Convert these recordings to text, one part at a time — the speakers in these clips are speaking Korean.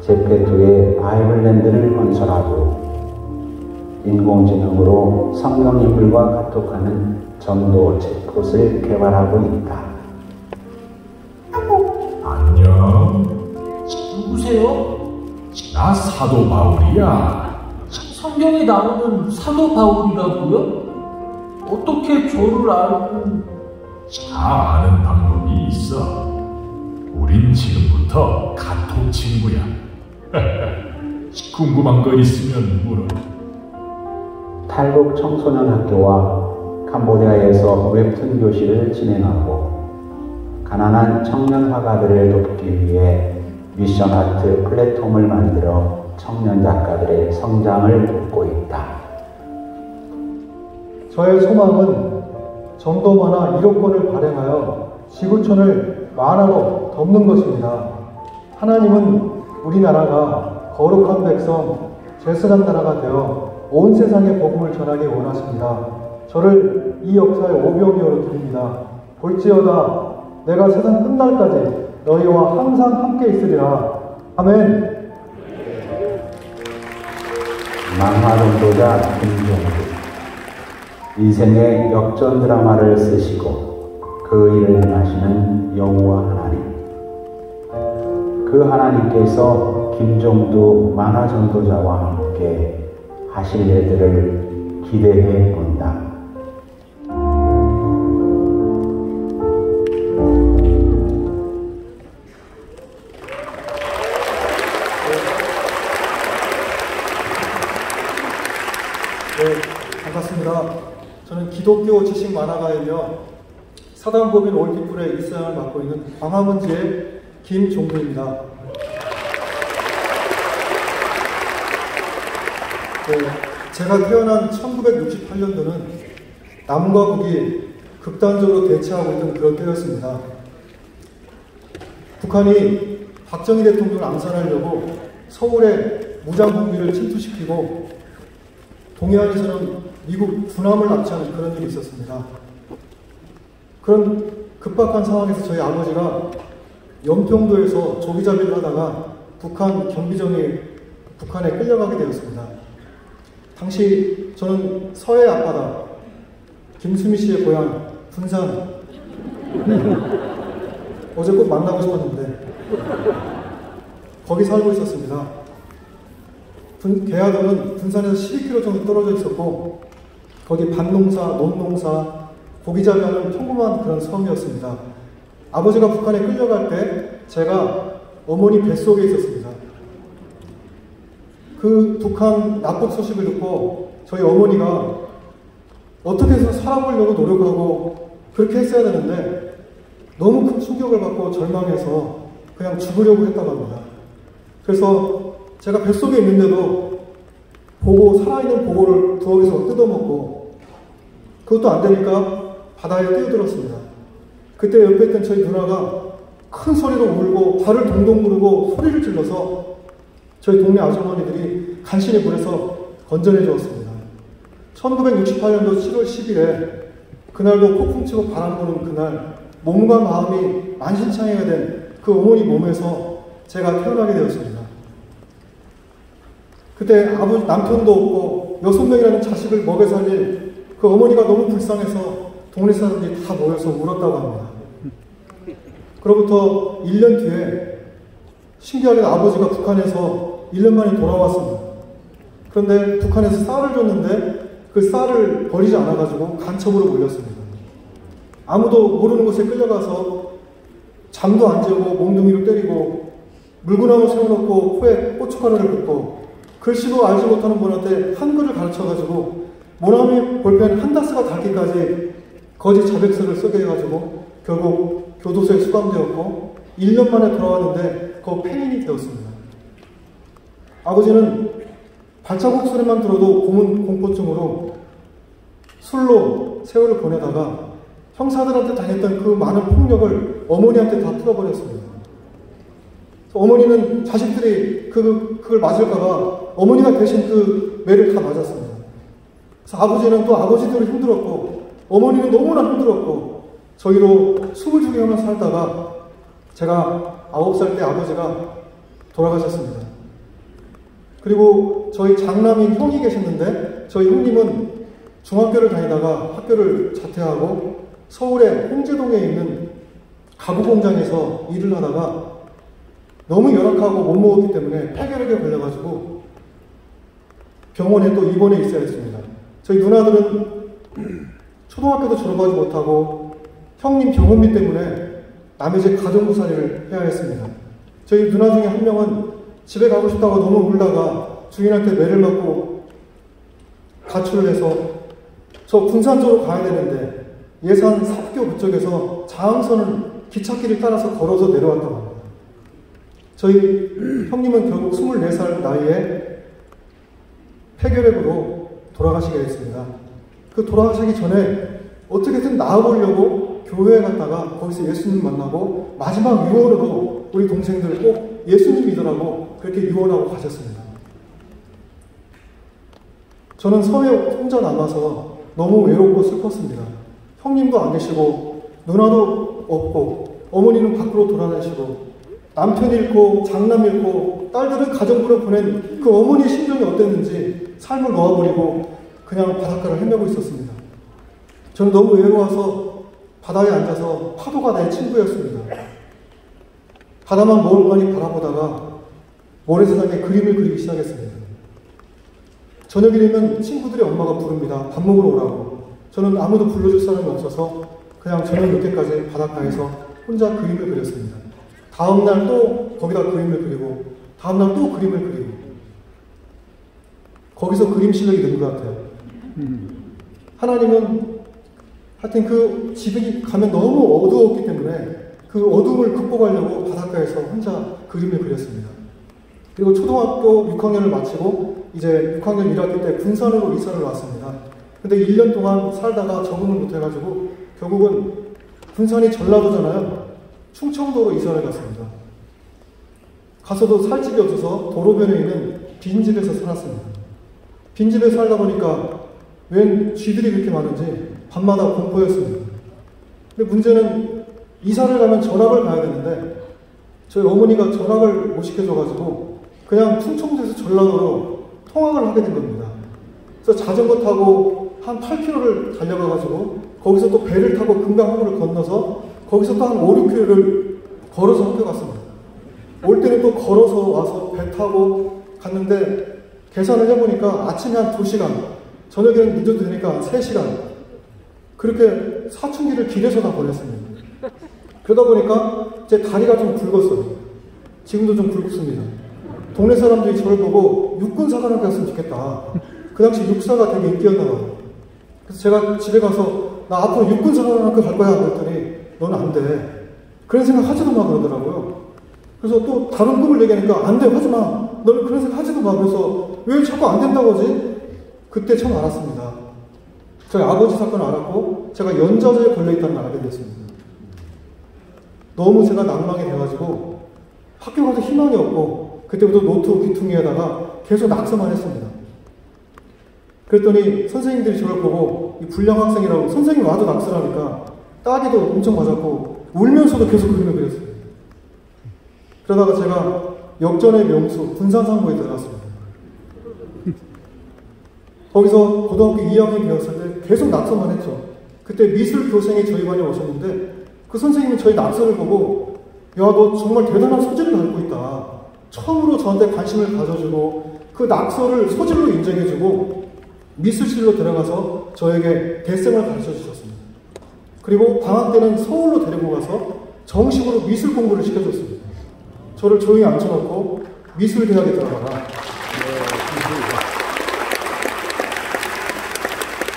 제페토의 아이블랜드를 건설하고 인공지능으로 성경인물과 카톡하는 전도 챗봇을 개발하고 있다. 안녕. 누구세요? 나 사도 바울이야. 성경에 나오는 사도 바울이라고요? 어떻게 저를 알고? 다 아는 방법이 있어. 우린 지금부터 카톡 친구야. 궁금한 거 있으면 물어. 탈북 청소년 학교와 캄보디아에서 웹툰 교실을 진행하고 가난한 청년 화가들을 돕기 위해 미션 아트 플랫폼을 만들어 청년 작가들의 성장을 돕고 있다. 저의 소망은 전도 만화 1억 권을 발행하여 지구촌을 만화로 덮는 것입니다. 하나님은 우리나라가 거룩한 백성, 제사장 나라가 되어 온 세상에 복음을 전하기 원하십니다. 저를 이 역사의 오병이어로 드립니다. 볼지어다 내가 세상 끝날까지 너희와 항상 함께 있으리라. 아멘. 만화 전도자 김종국. 인생의 역전 드라마를 쓰시고 그 일을 행하시는 여호와 하나님. 그 하나님께서 김종두 만화 전도자와 함께 하실 일들을 기대해 본다. 네, 반갑습니다. 저는 기독교 지식 만화가이며 사단법인 올피플의 일상을 맡고 있는 광화문지의 김종구입니다. 네, 제가 태어난 1968년도는 남과 북이 극단적으로 대치하고 있던 그런 때였습니다. 북한이 박정희 대통령을 암살하려고 서울에 무장공비를 침투시키고 동해안에서는 미국 군함을 납치하는 그런 일이 있었습니다. 그런 급박한 상황에서 저희 아버지가 연평도에서 조기잡이를 하다가 북한 경비정이 북한에 끌려가게 되었습니다. 당시 저는 서해 앞바다, 김수미 씨의 고향 군산 어제 꼭 만나고 싶었는데 거기 살고 있었습니다. 계야도는 군산에서 12km 정도 떨어져 있었고 거기 밭농사, 논농사, 고기잡이하는 평범한 그런 섬이었습니다. 아버지가 북한에 끌려갈 때 제가 어머니 뱃속에 있었습니다. 그 북한 납북 소식을 듣고 저희 어머니가 어떻게 해서 살아보려고 노력하고 그렇게 했어야 되는데 너무 큰 충격을 받고 절망해서 그냥 죽으려고 했다고 합니다. 그래서 제가 뱃속에 있는데도 보고, 살아있는 보고를 부엌에서 뜯어먹고 그것도 안 되니까 바다에 뛰어들었습니다. 그때 옆에 있던 저희 누나가 큰 소리로 울고 발을 동동 구르고 소리를 질러서 저희 동네 아주머니들이 간신히 물에서 건져내 주었습니다. 1968년도 7월 10일에 그날도 폭풍 치고 바람 부는 그날 몸과 마음이 만신창이가 된 그 어머니 몸에서 제가 태어나게 되었습니다. 그때 아버지 남편도 없고 6명이라는 자식을 먹여 살릴 그 어머니가 너무 불쌍해서 동네 사람들이 다 모여서 울었다고 합니다. 그로부터 1년 뒤에 신기하게도 아버지가 북한에서 1년 만에 돌아왔습니다. 그런데 북한에서 쌀을 줬는데 그 쌀을 버리지 않아가지고 간첩으로 몰렸습니다. 아무도 모르는 곳에 끌려가서 잠도 안 재고 몽둥이로 때리고 물구나무 세워놓고 코에 고춧가루를 붓고 글씨도 알지 못하는 분한테 한글을 가르쳐가지고 모나미 볼펜 한 다스가 닳기까지 거짓 자백서를 쓰게 해가지고 결국 교도소에 수감되었고 1년 만에 돌아왔는데 그 폐인이 되었습니다. 아버지는 발자국 소리만 들어도 고문 공포증으로 술로 세월을 보내다가 형사들한테 당했던 그 많은 폭력을 어머니한테 다 풀어버렸습니다. 어머니는 자식들이 그걸 맞을까봐 어머니가 대신 그 매를 다 맞았습니다. 그래서 아버지는 또 아버지대로 힘들었고 어머니는 너무나 힘들었고 저희로 22개월만 살다가 제가 9살 때 아버지가 돌아가셨습니다. 그리고 저희 장남인 형이 계셨는데 저희 형님은 중학교를 다니다가 학교를 자퇴하고 서울의 홍제동에 있는 가구 공장에서 일을 하다가 너무 열악하고 못 먹었기 때문에 폐결핵에 걸려가지고 병원에 또 입원해 있어야 했습니다. 저희 누나들은 초등학교도 졸업하지 못하고 형님 병원비 때문에 남의 집 가정부살이를 해야 했습니다. 저희 누나 중에 한 명은 집에 가고 싶다고 너무 울다가 주인한테 매를 맞고 가출을 해서 저 군산 쪽으로 가야 되는데 예산 사학교 그쪽에서 자항선을 기찻길을 따라서 걸어서 내려왔다고 합니다. 저희 형님은 결국 24살 나이에 폐결핵으로 돌아가시게 됐습니다. 그 돌아가시기 전에 어떻게든 나아보려고 교회에 갔다가 거기서 예수님 만나고 마지막 유언으로 우리 동생들 꼭 예수님 믿으라고 그렇게 유언하고 가셨습니다. 저는 섬에 혼자 남아서 너무 외롭고 슬펐습니다. 형님도 안 계시고 누나도 없고 어머니는 밖으로 돌아다니시고 남편 잃고 장남 잃고 딸들은 가정부로 보낸 그 어머니의 심정이 어땠는지 삶을 놓아버리고 그냥 바닷가를 헤매고 있었습니다. 저는 너무 외로워서 바다에 앉아서 파도가 내 친구였습니다. 바다만 멀리 바라보다가 모래사장에 그림을 그리기 시작했습니다. 저녁이 되면 친구들의 엄마가 부릅니다. 밥 먹으러 오라고. 저는 아무도 불러줄 사람이 없어서 그냥 저녁 늦게까지 바닷가에서 혼자 그림을 그렸습니다. 다음날 또 거기다 그림을 그리고 다음날 또 그림을 그리고 거기서 그림 실력이 는 것 같아요. 하나님은 하여튼 그 집에 가면 너무 어두웠기 때문에 그 어둠을 극복하려고 바닷가에서 혼자 그림을 그렸습니다. 그리고 초등학교 6학년을 마치고 이제 6학년 1학기 때 군산으로 이사를 왔습니다. 근데 1년 동안 살다가 적응을 못해가지고 결국은 군산이 전라도잖아요. 충청도로 이사를 갔습니다. 가서도 살 집이 없어서 도로변에 있는 빈집에서 살았습니다. 빈집에 살다 보니까 웬 쥐들이 그렇게 많은지 밤마다 공포였습니다. 근데 문제는 이사를 가면 전학을 가야 되는데 저희 어머니가 전학을 못 시켜줘가지고 그냥 충청도에서 전라도로 통학을 하게 된 겁니다. 그래서 자전거 타고 한 8km를 달려가가지고 거기서 또 배를 타고 금강항을 건너서 거기서 또 한 5, 6km를 걸어서 학교 갔습니다. 올 때는 또 걸어서 와서 배 타고 갔는데 계산을 해보니까 아침에 한 2시간, 저녁에는 늦어도 되니까 3시간 그렇게 사춘기를 길에서 다 보냈습니다. 그러다 보니까 제 다리가 좀 굵었어요. 지금도 좀 굵습니다. 동네 사람들이 저를 보고 육군사관학교 갔으면 좋겠다. 그 당시 육사가 되게 인기였나 봐요. 그래서 제가 집에 가서 나 앞으로 육군사관학교 갈 거야 그랬더니 너는 안 돼. 그런 생각 하지도 마 그러더라고요. 그래서 또 다른 꿈을 얘기하니까 안 돼, 하지 마. 너는 그런 생각 하지도 마. 그래서 왜 자꾸 안 된다고 하지? 그때 처음 알았습니다. 저희 아버지 사건을 알았고 제가 연좌제에 걸려있다는 걸 알게 됐습니다. 너무 제가 낭망이 돼가지고 학교 가도 희망이 없고 그때부터 노트 귀퉁이에다가 계속 낙서만 했습니다. 그랬더니 선생님들이 저를 보고 이 불량 학생이라고 선생님 와도 낙서라니까 따기도 엄청 맞았고 울면서도 계속 그림을 그렸어요. 그러다가 제가 역전의 명수 군산상고에 들어갔습니다. 거기서 고등학교 2학년 되었을 때 계속 낙서만 했죠. 그때 미술 교생이 저희 반에 오셨는데 그 선생님이 저희 낙서를 보고 야, 너 정말 대단한 소질을 갖고 있다. 처음으로 저한테 관심을 가져주고 그 낙서를 소질로 인정해주고 미술실로 들어가서 저에게 데생을 가르쳐 주셨습니다. 그리고 방학 때는 서울로 데리고 가서 정식으로 미술 공부를 시켜줬습니다. 저를 조용히 앉혀놓고 미술대학에 들어가라.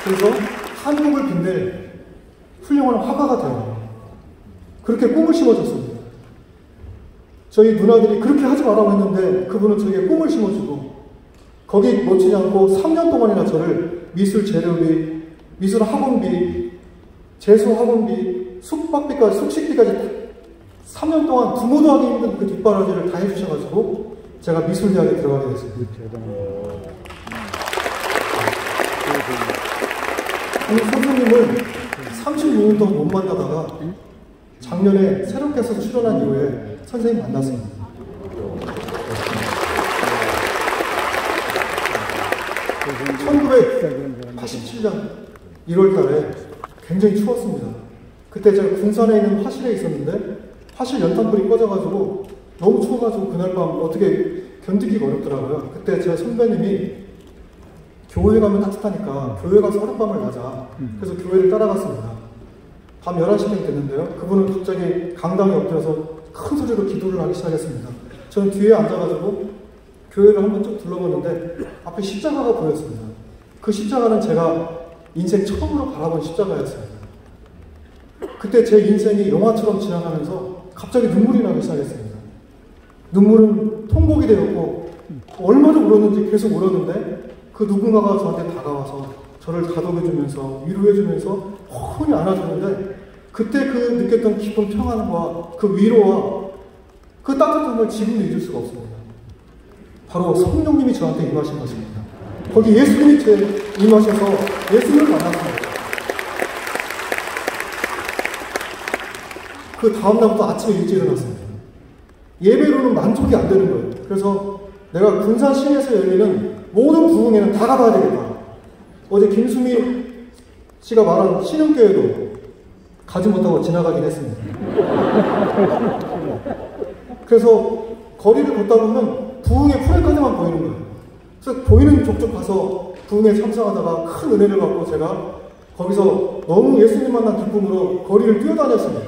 그래서 한국을 빛낼 훌륭한 화가가 되어라. 그렇게 꿈을 심어줬습니다. 저희 누나들이 그렇게 하지 말라고 했는데 그분은 저에게 꿈을 심어주고 거기 놓치지 않고 3년 동안이나 저를 미술 재료비, 미술 학원비, 재수 학원비, 숙박비까지, 숙식비까지 3년 동안 부모도 하기 힘든 그 뒷바라지를 다 해주셔가지고 제가 미술대학에 들어가게 됐습니다. 이 선생님을 36년 동안 못 만나다가 작년에 새롭게 해서 출연한 이후에 선생님 만났습니다. 1987년 1월 달에 굉장히 추웠습니다. 그때 제가 군산에 있는 화실에 있었는데 화실 연탄불이 꺼져가지고 너무 추워가지고 그날 밤 어떻게 견디기가 어렵더라고요. 그때 제 선배님이 교회 가면 따뜻하니까 교회 가서 하룻밤을 자자. 그래서 교회를 따라갔습니다. 밤 11시쯤 됐는데요. 그분은 갑자기 강당에 엎드려서 큰 소리로 기도를 하기 시작했습니다. 저는 뒤에 앉아가지고 교회를 한번 쭉 둘러보는데 앞에 십자가가 보였습니다. 그 십자가는 제가 인생 처음으로 바라본 십자가였습니다. 그때 제 인생이 영화처럼 지나가면서 갑자기 눈물이 나기 시작했습니다. 눈물은 통곡이 되었고 얼마나 울었는지 계속 울었는데 그 누군가가 저한테 다가와서 저를 다독여주면서 위로해주면서 훤히 안아주는데 그때 그 느꼈던 깊은 평안과 그 위로와 그 따뜻함을 지금도 잊을 수가 없습니다. 바로 성령님이 저한테 임하신 것입니다. 거기 예수님이 제 임하셔서 예수님을 만났습니다. 그 다음날부터 아침에 일찍 일어났습니다. 예배로는 만족이 안 되는 거예요. 그래서 내가 군산 시내에서 열리는 모든 부흥회는 다 가봐야 되겠다. 어제 김수미 씨가 말한 신흥교회도 가지 못하고 지나가긴 했습니다. 그래서 거리를 걷다 보면 부흥회 프레카드만 보이는 거예요. 그래서 보이는 족족 가서 부흥회 참석하다가 큰 은혜를 받고 제가 거기서 너무 예수님 만난 기쁨으로 거리를 뛰어다녔습니다.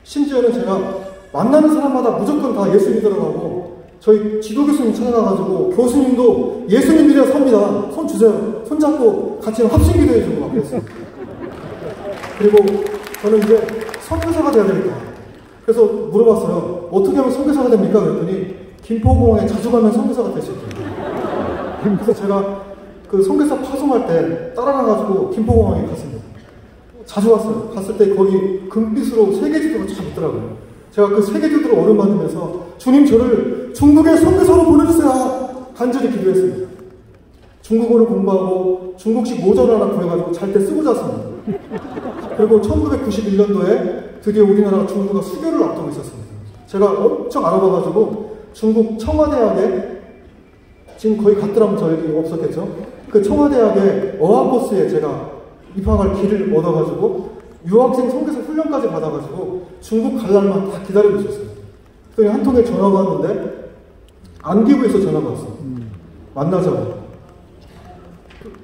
심지어는 제가 만나는 사람마다 무조건 다 예수 믿으라고 하고 저희 지도 교수님 찾아가가지고 교수님도 예수님 믿어 삽니다. 손 주세요. 손 잡고 같이 합심 기도해주고 막 그랬어요. 그리고 저는 이제 선교사가 돼야 되겠다. 그래서 물어봤어요. 어떻게 하면 선교사가 됩니까? 그랬더니 김포공항에 자주 가면 선교사가 될 수 있대요. 그래서 제가 그 선교사 파송할 때 따라가가지고 김포공항에 갔습니다. 자주 갔어요. 갔을 때 거기 금빛으로 세계지도가 참 있더라고요. 제가 그 세계지도를 어루만지면서 주님 저를 중국에 선교사로 보내주세요. 간절히 기도했습니다. 중국어를 공부하고 중국식 모자를 하나 구해가지고 잘 때 쓰고 잤습니다. 그리고 1991년도에 드디어 우리나라가 중국과 수교를 앞두고 있었습니다. 제가 엄청 알아봐가지고 중국 청와대학에 지금 거의 갔더라면 저 여기 없었겠죠? 그 청와대학에 어학버스에 제가 입학할 길을 얻어가지고 유학생 선교사 훈련까지 받아가지고 중국 갈 날만 다 기다리고 있었어요. 그랬더니 한 통에 전화가 왔는데 안기부에서 전화가 왔어. 만나자고.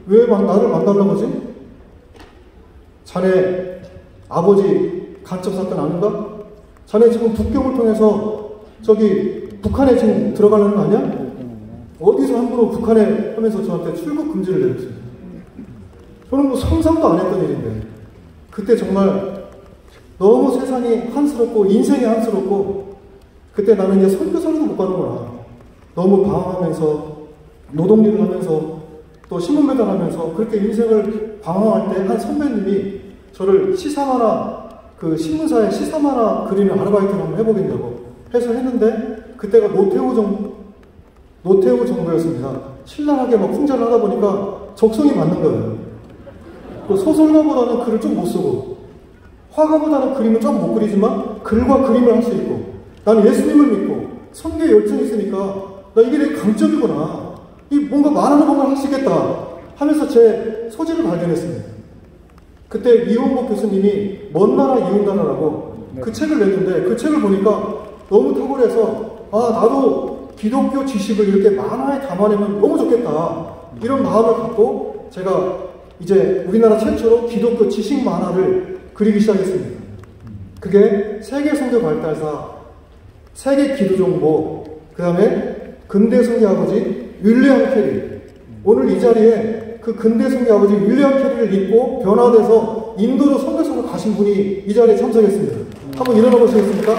왜 나를 만나려고 하지? 자네 아버지 간첩 사건 아는가? 자네 지금 북경을 통해서 저기 북한에 지금 들어가려는 거 아니야? 어디서 함부로 북한에 하면서 저한테 출국 금지를 내렸습니다. 저는 뭐 상상도 안 했던 일인데 그때 정말 너무 세상이 한스럽고 인생이 한스럽고 그때 나는 이제 선교사로도 못 가는구나. 너무 방황하면서 노동일을 하면서 또 신문 배달하면서 그렇게 인생을 방황할 때 한 선배님이 저를 시사만화 그 신문사에 시사만화 그리는 아르바이트를 한번 해보겠냐고 해서 했는데 그때가 노태우 정부였습니다. 신랄하게 막 풍자를 하다 보니까 적성이 맞는 거예요. 그 소설가보다는 글을 좀 못 쓰고 화가보다는 그림을 좀 못 그리지만 글과 그림을 할 수 있고 나는 예수님을 믿고 선교에 열정이 있으니까 나 이게 내 강점이구나. 이 뭔가 말하는 것만 할 수 있겠다 하면서 제 소질을 발견했습니다. 그때 이원복 교수님이 먼 나라 이웃 나라라고 그 책을 냈는데 그 책을 보니까 너무 탁월해서 나도 기독교 지식을 이렇게 만화에 담아내면 너무 좋겠다 이런 마음을 갖고 제가 이제 우리나라 최초로 기독교 지식 만화를 그리기 시작했습니다. 그게 세계 선교 발달사, 세계 기도정보, 그 다음에 근대 선교 아버지 윌리엄 캐리. 오늘 이 자리에 그 근대 선교 아버지 윌리엄 캐리를 입고 변화돼서 인도로 선교사로 가신 분이 이 자리에 참석했습니다. 한번 일어나 보시겠습니까?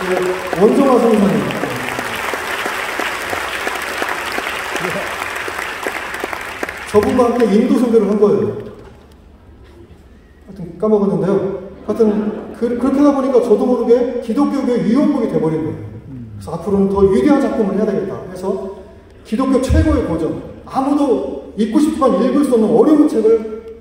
네, 원정화 선생님. 저분과 함께 인도 선교를 한 거예요. 하여튼 까먹었는데요. 하여튼 그렇게 하다 보니까 저도 모르게 기독교계의 위원복이 돼버린 거예요. 그래서 앞으로는 더 위대한 작품을 해야 되겠다 해서 기독교 최고의 고전, 아무도 읽고 싶지만 읽을 수 없는 어려운 책을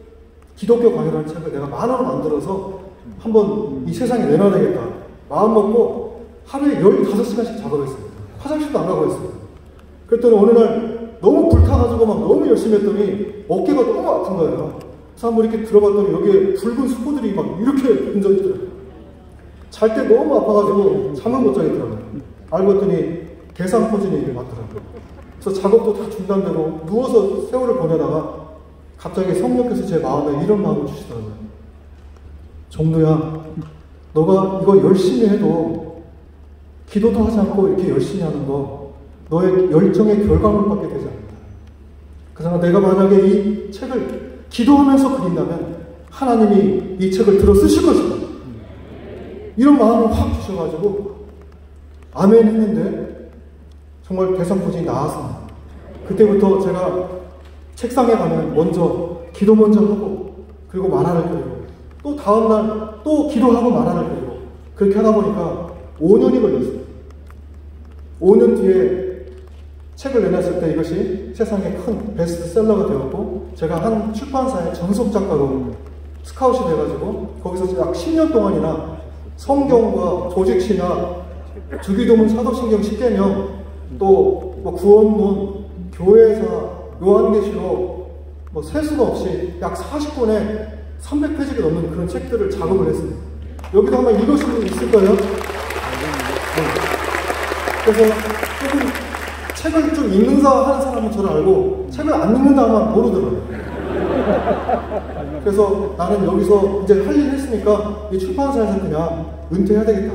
기독교 강요라는 책을 내가 만화로 만들어서 한번 이 세상에 내놔야 되겠다 마음 먹고 하루에 15시간씩 작업했습니다. 화장실도 안 가고 했어요. 그랬더니 어느 날 너무 불타가지고 막 너무 열심히 했더니 어깨가 너무 아픈 거예요. 그래서 한번 이렇게 들어봤더니 여기에 붉은 수포들이 막 이렇게 던져있더라고요. 잘 때 너무 아파가지고 잠을 못 자겠더라고요. 알고 봤더니 대상포진이 맞더라고요. 그래서 작업도 다 중단되고 누워서 세월을 보내다가 갑자기 성령께서 제 마음에 이런 마음을 주시더라고요. 정도야, 너가 이거 열심히 해도 기도도 하지 않고 이렇게 열심히 하는 거 너의 열정의 결과물밖에 되지 않는다. 그래서 내가 만약에 이 책을 기도하면서 그린다면 하나님이 이 책을 들어 쓰실 것이다. 이런 마음을 확 주셔가지고 아멘 했는데 정말 대상포진이 나왔습니다. 그때부터 제가 책상에 가면 먼저 기도 먼저 하고 그리고 만화를 그리고 또 다음날 또 기도하고 만화를 그리고 그렇게 하다 보니까 5년이 걸렸어요. 5년 뒤에 책을 내놨을 때 이것이 세상에 큰 베스트셀러가 되었고 제가 한 출판사의 전속 작가로 스카웃이 돼가지고 거기서 약 10년 동안이나 성경과 조직신학, 주기도문 사도신경 10개명 또 뭐 구원문, 교회사, 요한계시록 뭐 세수가 없이 약 40권의 300페이지가 넘는 그런 책들을 작업을 했습니다. 여기도 아마 읽으신 분 있을 거예요. 네. 그래서 조금 책을 좀 읽는다 하는 사람은 저를 알고 책을 안 읽는다 하면 모르더라고요. 그래서 나는 여기서 이제 할 일 했으니까 이 출판사에서 그냥 은퇴해야 되겠다.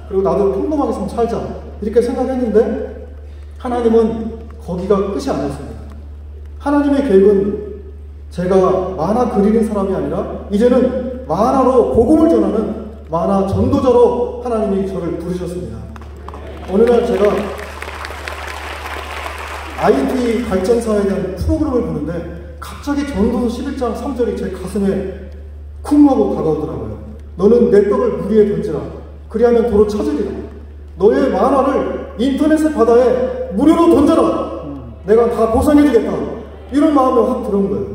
그리고 나도 평범하게 좀 살자. 이렇게 생각했는데 하나님은 거기가 끝이 아니었습니다. 하나님의 계획은 제가 만화 그리는 사람이 아니라 이제는 만화로 복음을 전하는 만화 전도자로 하나님이 저를 부르셨습니다. 어느 날 제가 IT 발전사에 대한 프로그램을 보는데 갑자기 전도서 11장 3절이 제 가슴에 쿵 하고 다가오더라고요. 너는 내 떡을 물 위에 던지라. 그리하면 도로 찾으리라. 너의 만화를 인터넷의 바다에 무료로 던져라. 내가 다 보상해주겠다. 이런 마음이 확 들어온 거예요.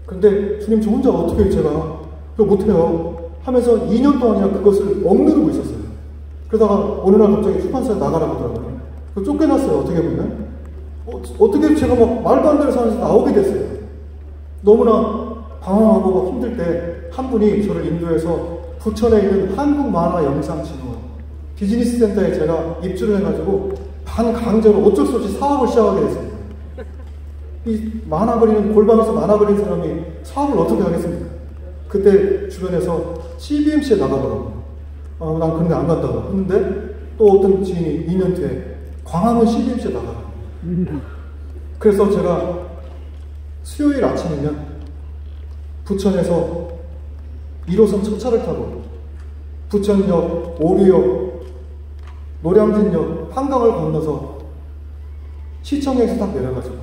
근데 주님 저 혼자 어떻게 제가 그거 못해요 하면서 2년 동안이나 그것을 억누르고 있었어요. 그러다가 어느 날 갑자기 출판사에 나가라고 하더라고요. 쫓겨났어요. 어떻게 보면 어떻게 제가 막 말도 안 되는 상황에서 나오게 됐어요. 너무나 방황하고 막 힘들 때 한 분이 저를 인도해서 부천에 있는 한국만화영상진흥원 비즈니스 센터에 제가 입주를 해가지고 반강제로 어쩔 수 없이 사업을 시작하게 됐습니다. 이 만화 그리는 골방에서 만화 그리는 사람이 사업을 어떻게 하겠습니까? 그때 주변에서 CBMC에 나가더라고요. 난 근데 안 간다고 했는데 또 어떤 지인이 2년 뒤에 광화문 CBMC에 나가더라고요. 그래서 제가 수요일 아침이면 부천에서 1호선 첫차를 타고 부천역, 오류역, 노량진역, 한강을 건너서 시청역에서 딱 내려가지고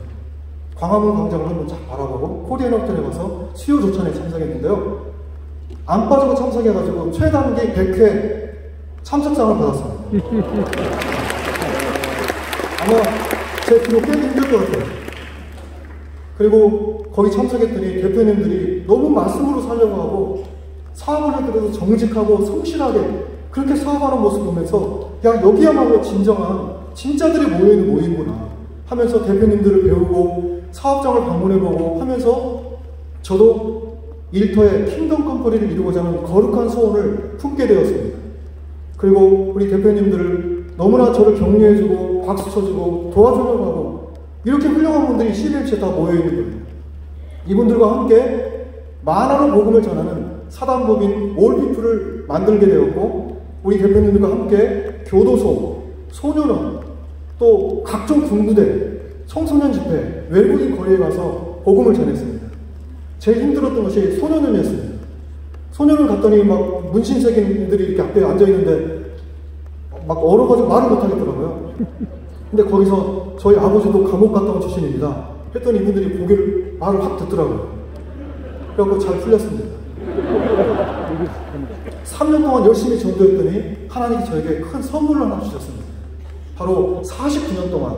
광화문 광장을 한번 쫙 바라보고 코리안 호텔에 가서 수요 조찬에 참석했는데요. 안 빠지고 참석해가지고 최단기 100회 참석상을 받았습니다. 아마 제 기록 꽤 힘들 것 같아요. 그리고 거기 참석했더니 대표님들이 너무 말씀으로 살려고 하고 사업을 하더라도 정직하고 성실하게 그렇게 사업하는 모습을 보면서 야 여기야말로 진정한 진짜들이 모여있는 모임이구나 하면서 대표님들을 배우고 사업장을 방문해보고 하면서 저도 일터에 킹덤 컴퍼니를 이루고자 하는 거룩한 소원을 품게 되었습니다. 그리고 우리 대표님들을 너무나 저를 격려해주고 박수 쳐주고 도와주려고 하고 이렇게 훌륭한 분들이 CBMC에 다 모여있는 거예요. 이분들과 함께 만화로 복음을 전하는 사단법인 올피플을 만들게 되었고 우리 대표님들과 함께 교도소, 소년원, 또 각종 군부대, 청소년 집회, 외국인 거리에 가서 복음을 전했습니다. 제일 힘들었던 것이 소년원이었습니다. 소년원 갔더니 막 문신색인들이 이렇게 앞에 앉아있는데 막 얼어가지고 말을 못하겠더라고요. 근데 거기서 저희 아버지도 감옥 갔다 온 출신입니다. 했더니 이분들이 고개를 말을 확 듣더라고요. 그래갖고 잘 풀렸습니다. 3년 동안 열심히 전도했더니 하나님이 저에게 큰 선물을 하나 주셨습니다. 바로 49년 동안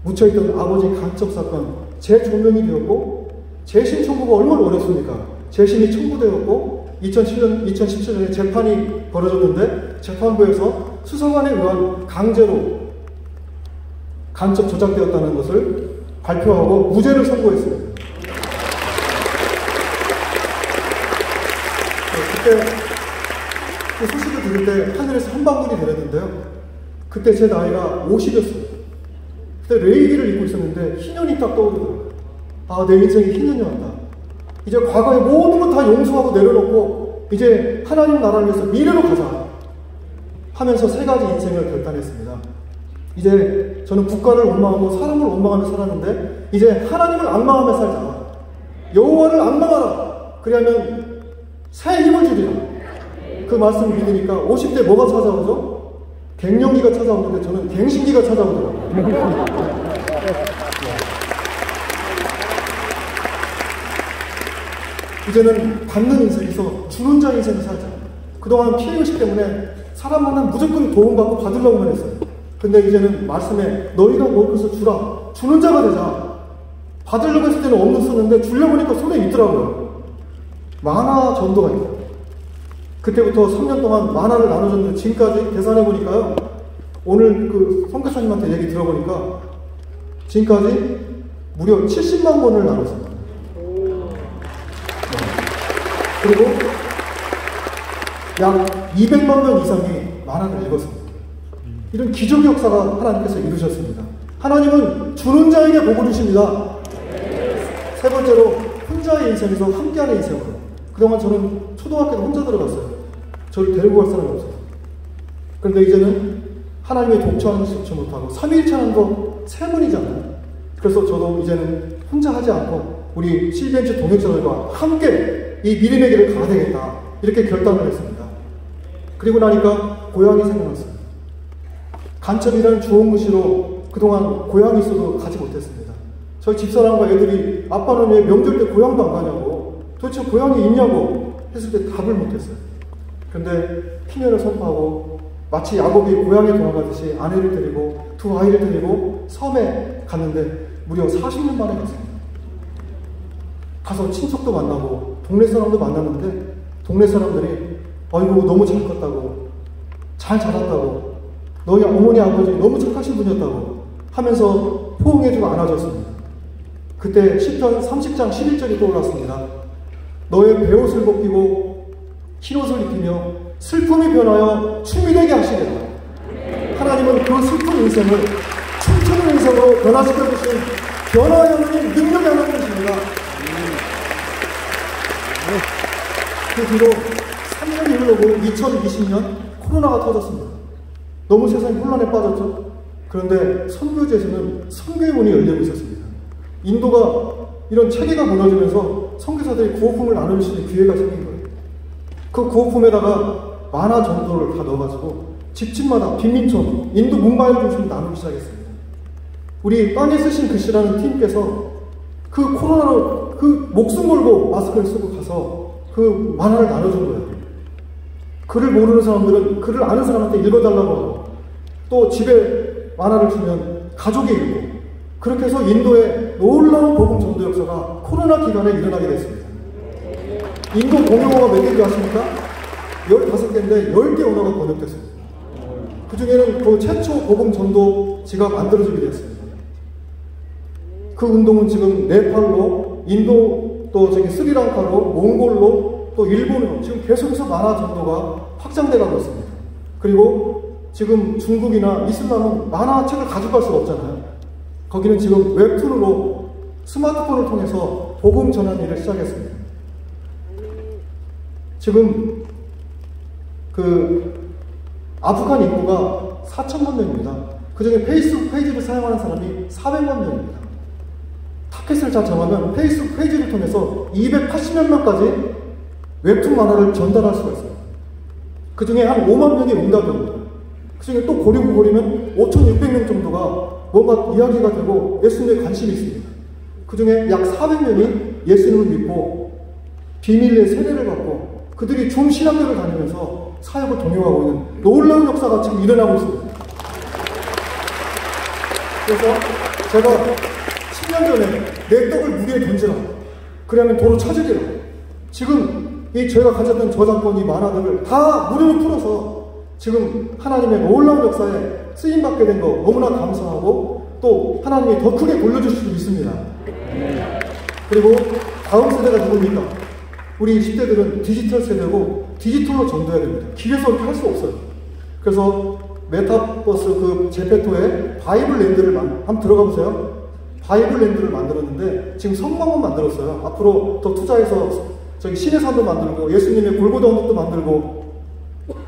묻혀있던 아버지 간첩 사건 재조명이 되었고 재심 청구가 얼마나 어렵습니까? 재심이 청구되었고 2017년에 재판이 벌어졌는데 재판부에서 수사관에 의한 강제로 간첩 조작되었다는 것을 발표하고 무죄를 선고했습니다. 그때 그 소식을 들을 때 하늘에서 한방울이 내렸는데요. 그때 제 나이가 50이었어요. 그때 레이기를 입고 있었는데 희년이 딱 떠오르더라고요. 아, 내 인생이 희년이 왔다. 이제 과거의 모든 것 다 용서하고 내려놓고 이제 하나님 나라를 위해서 미래로 가자 하면서 3가지 인생을 결단했습니다. 이제 저는 국가를 원망하고 사람을 원망하며 살았는데 이제 하나님을 앙망하며 살자. 여호와를 앙망하라. 그리하면 새 힘을 주리라. 그 말씀을 믿으니까 50대 뭐가 찾아오죠? 갱년기가 찾아오는데 저는 갱신기가 찾아오더라고요. 이제는 받는 인생에서 주는 자 인생을 살자. 그동안 피해의식 때문에 사람 만나면 무조건 도움받고 받으려고만 했어요. 근데 이제는 말씀에 너희가 먹어서 주라. 주는 자가 되자. 받으려고 했을 때는 없는 썼는데 주려고 하니까 손에 있더라고요. 만화 전도가 있어요. 그때부터 3년 동안 만화를 나눠줬는데 지금까지 계산해보니까요. 오늘 그 선교사님한테 얘기 들어보니까 지금까지 무려 70만 권을 나눴습니다. 그리고 약 200만 명 이상이 만화를 읽었습니다. 이런 기적의 역사가 하나님께서 이루셨습니다. 하나님은 주는 자에게 복을 주십니다. 세 번째로 혼자의 인생에서 함께하는 인생으로. 그동안 저는 초등학교에 혼자 들어갔어요. 저를 데리고 갈 사람이 없어요. 그런데 이제는 하나님의 독처하는 것을 잊지 못하고 삼위일체라는 거 세 분이잖아요. 그래서 저도 이제는 혼자 하지 않고 우리 CBNC 동역자들과 함께 이 믿음의 길을 가야 되겠다. 이렇게 결단을 했습니다. 그리고 나니까 고향이 생각났어요. 간첩이라는 주홍무시로 그동안 고향이 있어도 가지 못했습니다. 저희 집사람과 애들이 아빠는 왜 명절 때 고향도 안 가냐고, 도대체 고향이 있냐고 했을 때 답을 못했어요. 근데 피면을 선포하고 마치 야곱이 고향에 돌아가듯이 아내를 데리고 2 아이를 데리고 섬에 갔는데 무려 40년 만에 갔습니다. 가서 친척도 만나고 동네 사람도 만났는데 동네 사람들이 아이고 너무 잘 컸다고, 잘 자랐다고, 너희 어머니 아버지 너무 착하신 분이었다고 하면서 포옹해주고 안아줬습니다. 그때 시편 30장 11절이 떠올랐습니다. 너의 베옷을 벗기고 흰옷을 입히며 슬픔이 변하여 춤이 되게 하시리라. 하나님은 그 슬픈 인생을 춤추는 인생으로 변화시켜주신 변화의 하나님, 능력의 하나님이십니다. 그 뒤로 3년이 흐르고 2020년 코로나가 터졌습니다. 너무 세상이 혼란에 빠졌죠. 그런데 선교지에서는 선교의 문이 열리고 있었습니다. 인도가 이런 체계가 무너지면서 선교사들이 구호품을 나눌 수 있는 기회가 생긴 거예요. 그 구호품에다가 만화 정도를 다 넣어가지고 집집마다 빈민촌, 인도 문바이를 중심으로 나누기 시작했습니다. 우리 빵에 쓰신 글씨라는 팀께서 그 코로나로 그 목숨 걸고 마스크를 쓰고 가서 그 만화를 나눠준 거예요. 글을 모르는 사람들은 글을 아는 사람한테 읽어달라고 하고, 또 집에 만화를 주면 가족이 읽고, 그렇게 해서 인도의 놀라운 복음 전도 역사가 코로나 기간에 일어나게 됐습니다. 인도 공용어가 몇 개인지 아십니까? 15개인데 10개 언어가 번역됐습니다. 그 중에는 그 최초 복음 전도지가 만들어지게 되었습니다. 그 운동은 지금 네팔로, 인도, 또 저기 스리랑카로, 몽골로, 또 일본으로 지금 계속해서 만화 전도가 확장돼 가고 있습니다. 그리고 지금 중국이나 이슬람은 만화책을 가져갈 수가 없잖아요. 거기는 지금 웹툰으로 스마트폰을 통해서 복음 전하는 일을 시작했습니다. 지금 그 아프간 인구가 4천만 명입니다. 그 중에 페이스북 페이지를 사용하는 사람이 400만 명입니다. 타켓을 잘 정하면 페이스북 페이지를 통해서 280만 명까지 웹툰 만화를 전달할 수가 있어요. 그 중에 한 5만 명이 응답이 옵니다. 그 중에 또 고리면 5,600명 정도가 뭔가 이야기가 되고 예수님에 관심이 있습니다. 그 중에 약 400명이 예수님을 믿고 비밀리에 세례를 받고 그들이 중신학교를 다니면서 사역을 동요하고 있는 놀라운 역사가 지금 일어나고 있습니다. 그래서 제가 10년 전에 내 떡을 무리에 던지라. 그러면 도로 찾으리라. 지금 이 저희가 가졌던 저작권 이 만화들을 다 무료로 풀어서 지금 하나님의 놀라운 역사에 쓰임받게 된 거 너무나 감사하고, 또 또 하나님이 더 크게 돌려주실 수 있습니다. 그리고 다음 세대가 누굽니까? 우리 10대들은 디지털 세대고 디지털로 전도해야 됩니다. 길에서 그렇게 할 수 없어요. 그래서 메타버스 그 제페토에 바이블랜드를 한번 들어가 보세요. 바이블랜드를 만들었는데 지금 성막만 만들었어요. 앞으로 더 투자해서 저기 신의 산도 만들고 예수님의 골고다 언덕도 만들고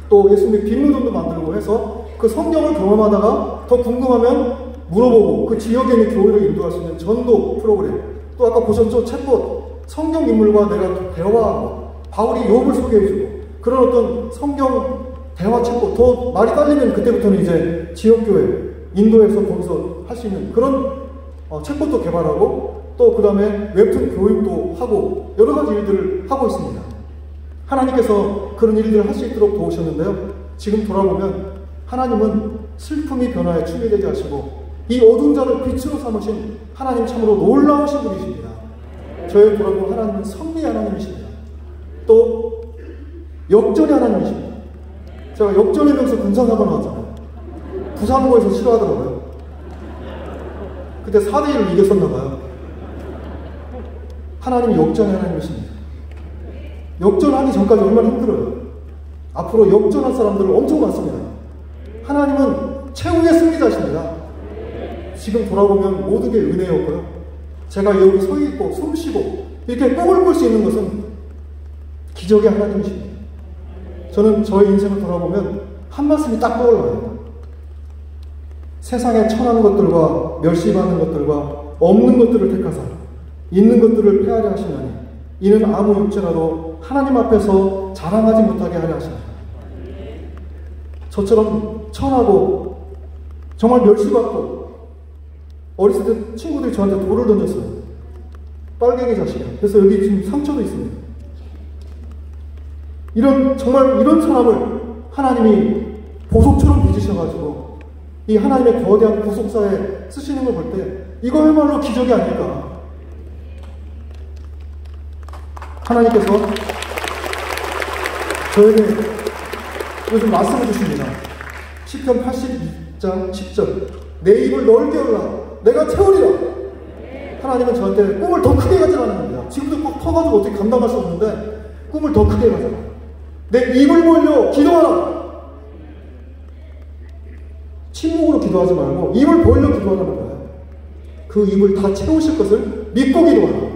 또 예수님의 빈무덤도 만들고 해서 그 성경을 경험하다가 더 궁금하면 물어보고 그 지역에 있는 교회를 인도할 수 있는 전도 프로그램, 또 아까 보셨죠? 챗봇, 성경 인물과 내가 대화하고 바울이 욥을 소개해주고 그런 어떤 성경 대화 챗봇, 더 말이 딸리면 그때부터는 이제 지역교회 인도에서 거기서 할 수 있는 그런 챗봇도 개발하고 또 그 다음에 웹툰 교육도 하고 여러 가지 일들을 하고 있습니다. 하나님께서 그런 일들을 할 수 있도록 도우셨는데요. 지금 돌아보면 하나님은 슬픔이 변화에 춤이 되게 하시고 이 어두운 자를 빛으로 삼으신 하나님 참으로 놀라우신 분이십니다. 저의 돌아보면 하나님은 섭리의 하나님이십니다. 또 역전의 하나님이십니다. 제가 역전의 명수 군산학원 나왔잖아요. 부산고에서 싫어하더라고요. 그때 4대1로 이겼었나봐요. 하나님이 역전의 하나님이십니다. 역전하기 전까지 얼마나 힘들어요. 앞으로 역전할 사람들 엄청 많습니다. 하나님은 최후의 승리자십니다. 지금 돌아보면 모든 게 은혜였고요. 제가 여기 서 있고 숨 쉬고 이렇게 꿈을 꿀 수 있는 것은 기적의 하나님이십니다. 저는 저의 인생을 돌아보면 한 말씀이 딱 떠올라요. 세상에 천한 것들과 멸시받는 것들과 없는 것들을 택하사 있는 것들을 폐하려 하시나니 이는 아무 육체라도 하나님 앞에서 자랑하지 못하게 하려 하시나니 저처럼 천하고 정말 멸시받고 어렸을 때 친구들이 저한테 돌을 던졌어요. 빨갱이 자식이야. 그래서 여기 지금 상처도 있습니다. 정말 이런 사람을 하나님이 보석처럼 빚으셔가지고 이 하나님의 거대한 구속사에 쓰시는 걸 볼 때 이거야말로 기적이 아닐까. 하나님께서 저에게 요즘 말씀을 주십니다. 시편 82장 10절 내 입을 넓게 열라 내가 채우리라. 하나님은 저한테 꿈을 더 크게 가지라는 겁니다. 지금도 꼭 커가지고 어떻게 감당할 수 없는데 꿈을 더 크게 가져라. 내 입을 벌려 기도하라. 침묵으로 기도하지 말고 입을 벌려 기도하라는 거예요. 그 입을 다 채우실 것을 믿고 기도하라.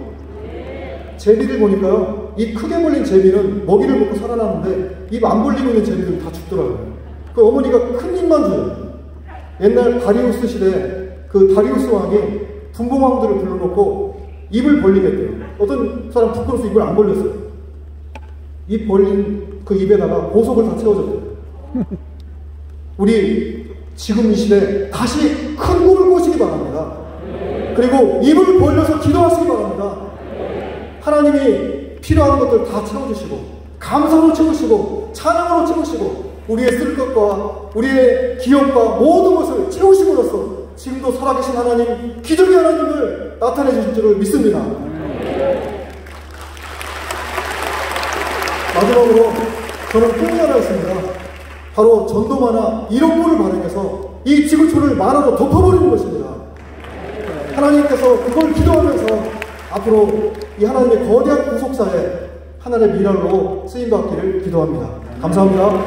제비를 보니까요, 입 크게 벌린 제비는 먹이를 먹고 살아나는데 입 안 벌리고 있는 제비들은 다 죽더라고요. 그 어머니가 큰 입만 줘요. 옛날 다리우스 시대 그 다리우스 왕이 분봉왕들을 불러놓고 입을 벌리게 했대요. 어떤 사람 부끄러워서 입을 안 벌렸어요. 입 벌린 그 입에다가 보석을 다 채워줬대요. 우리 지금 이 시대에 다시 큰 꿈을 꾸시기 바랍니다. 그리고 입을 벌려서 기도하시기 바랍니다. 하나님이 필요한 것들 다 채워주시고 감사로 채우시고 찬양으로 채우시고 우리의 쓸 것과 우리의 기업과 모든 것을 채우심으로써 지금도 살아계신 하나님, 기적의 하나님을 나타내 주실 줄을 믿습니다. 마지막으로 저는 꿈이 하나 있습니다. 바로 전도마나 1억 불을 발행해서 이 지구촌을 만화로 덮어버리는 것입니다. 하나님께서 그걸 기도하면서 앞으로 이 하나님의 거대한 구속사에 하나님의 미랄로 쓰임받기를 기도합니다. 감사합니다.